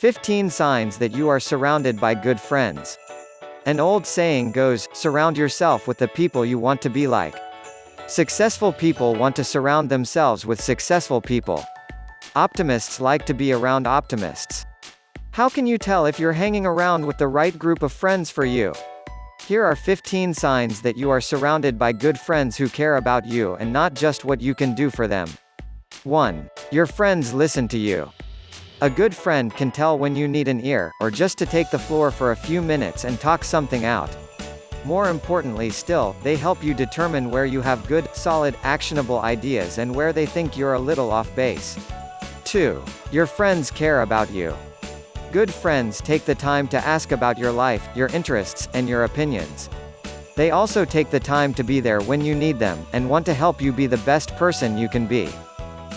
15 signs that you are surrounded by good friends. An old saying goes, surround yourself with the people you want to be like. Successful people want to surround themselves with successful people. Optimists like to be around optimists. How can you tell if you're hanging around with the right group of friends for you? Here are 15 signs that you are surrounded by good friends who care about you and not just what you can do for them. 1. Your friends listen to you. A good friend can tell when you need an ear, or just to take the floor for a few minutes and talk something out. More importantly still, they help you determine where you have good, solid, actionable ideas and where they think you're a little off base. 2. Your friends care about you. Good friends take the time to ask about your life, your interests, and your opinions. They also take the time to be there when you need them, and want to help you be the best person you can be.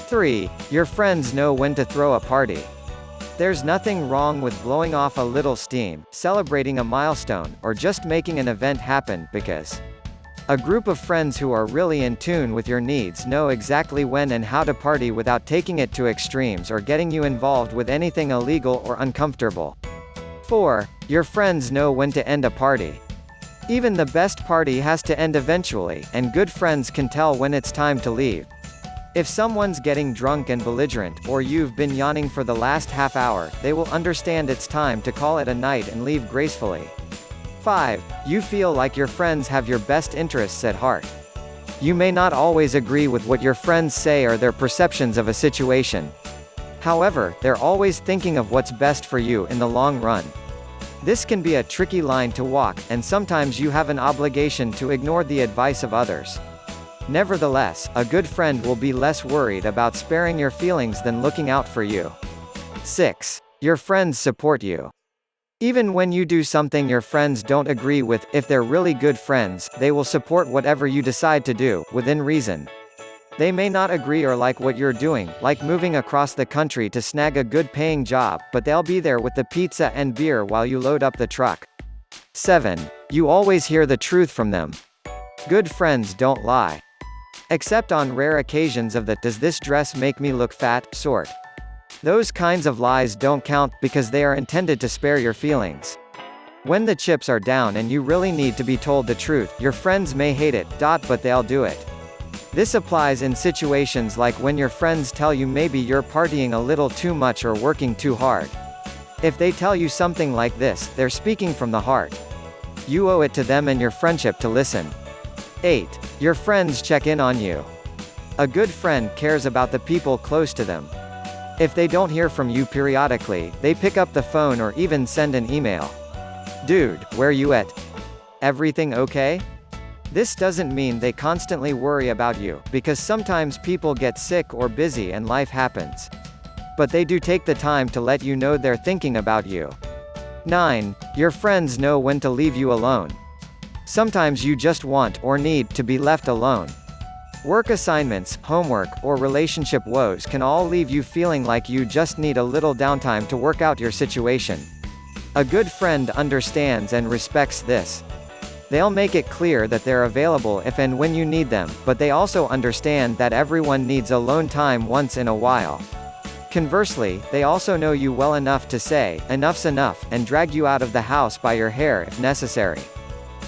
3. Your friends know when to throw a party. There's nothing wrong with blowing off a little steam, celebrating a milestone, or just making an event happen, because a group of friends who are really in tune with your needs know exactly when and how to party without taking it to extremes or getting you involved with anything illegal or uncomfortable. 4. Your friends know when to end a party. Even the best party has to end eventually, and good friends can tell when it's time to leave. If someone's getting drunk and belligerent, or you've been yawning for the last half hour, they will understand it's time to call it a night and leave gracefully. 5. You feel like your friends have your best interests at heart. You may not always agree with what your friends say or their perceptions of a situation. However, they're always thinking of what's best for you in the long run. This can be a tricky line to walk, and sometimes you have an obligation to ignore the advice of others. Nevertheless, a good friend will be less worried about sparing your feelings than looking out for you. 6. Your friends support you. Even when you do something your friends don't agree with, if they're really good friends, they will support whatever you decide to do, within reason. They may not agree or like what you're doing, like moving across the country to snag a good-paying job, but they'll be there with the pizza and beer while you load up the truck. 7. You always hear the truth from them. Good friends don't lie. Except on rare occasions of the "does this dress make me look fat" sort. Those kinds of lies don't count, because they are intended to spare your feelings. When the chips are down and you really need to be told the truth, your friends may hate it, but they'll do it. This applies in situations like when your friends tell you maybe you're partying a little too much or working too hard. If they tell you something like this, they're speaking from the heart. You owe it to them and your friendship to listen. 8. Your friends check in on you. A good friend cares about the people close to them. If they don't hear from you periodically, they pick up the phone or even send an email. "Dude, where you at? Everything okay?" This doesn't mean they constantly worry about you, because sometimes people get sick or busy and life happens. But they do take the time to let you know they're thinking about you. 9. Your friends know when to leave you alone. Sometimes you just want, or need, to be left alone. Work assignments, homework, or relationship woes can all leave you feeling like you just need a little downtime to work out your situation. A good friend understands and respects this. They'll make it clear that they're available if and when you need them, but they also understand that everyone needs alone time once in a while. Conversely, they also know you well enough to say, "Enough's enough," and drag you out of the house by your hair if necessary.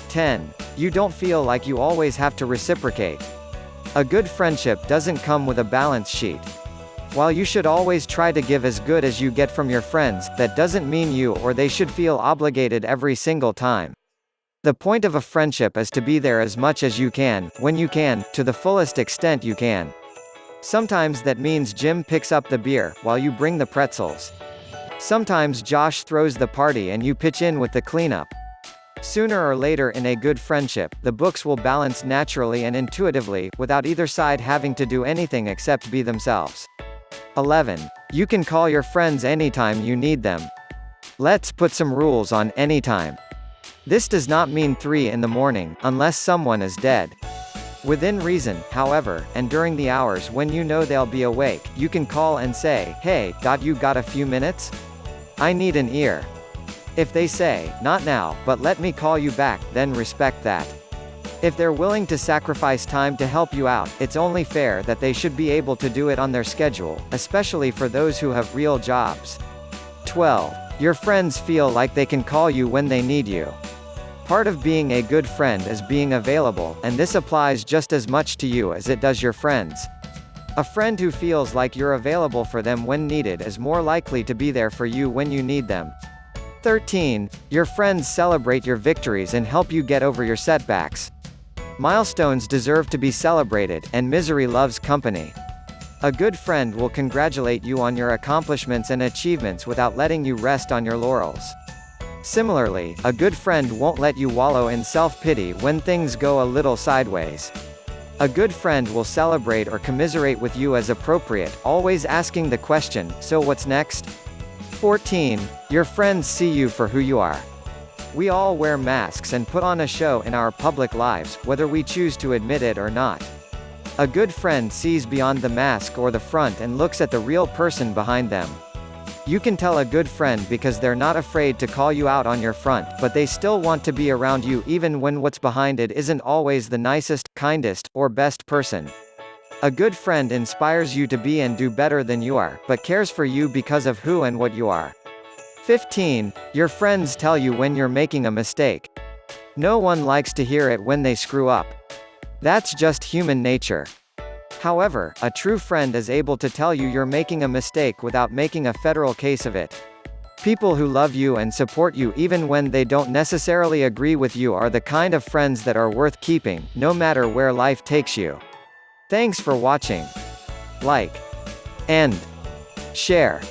10. You don't feel like you always have to reciprocate. A good friendship doesn't come with a balance sheet. While you should always try to give as good as you get from your friends, that doesn't mean you or they should feel obligated every single time. The point of a friendship is to be there as much as you can, when you can, to the fullest extent you can. Sometimes that means Jim picks up the beer, while you bring the pretzels. Sometimes Josh throws the party and you pitch in with the cleanup. Sooner or later in a good friendship, the books will balance naturally and intuitively, without either side having to do anything except be themselves. 11. You can call your friends anytime you need them. Let's put some rules on anytime. This does not mean 3 in the morning, unless someone is dead. Within reason, however, and during the hours when you know they'll be awake, you can call and say, "Hey, you got a few minutes? I need an ear." If they say, "Not now, but let me call you back," then respect that. If they're willing to sacrifice time to help you out, it's only fair that they should be able to do it on their schedule, especially for those who have real jobs. 12. Your friends feel like they can call you when they need you. Part of being a good friend is being available, and this applies just as much to you as it does your friends. A friend who feels like you're available for them when needed is more likely to be there for you when you need them. 13. Your friends celebrate your victories and help you get over your setbacks. Milestones deserve to be celebrated, and misery loves company. A good friend will congratulate you on your accomplishments and achievements without letting you rest on your laurels. Similarly, a good friend won't let you wallow in self-pity when things go a little sideways. A good friend will celebrate or commiserate with you as appropriate, always asking the question, "So what's next?" 14. Your friends see you for who you are. We all wear masks and put on a show in our public lives, whether we choose to admit it or not. A good friend sees beyond the mask or the front and looks at the real person behind them. You can tell a good friend because they're not afraid to call you out on your front, but they still want to be around you even when what's behind it isn't always the nicest, kindest, or best person. A good friend inspires you to be and do better than you are, but cares for you because of who and what you are. 15. Your friends tell you when you're making a mistake. No one likes to hear it when they screw up. That's just human nature. However, a true friend is able to tell you you're making a mistake without making a federal case of it. People who love you and support you even when they don't necessarily agree with you are the kind of friends that are worth keeping, no matter where life takes you. Thanks for watching. Like and share.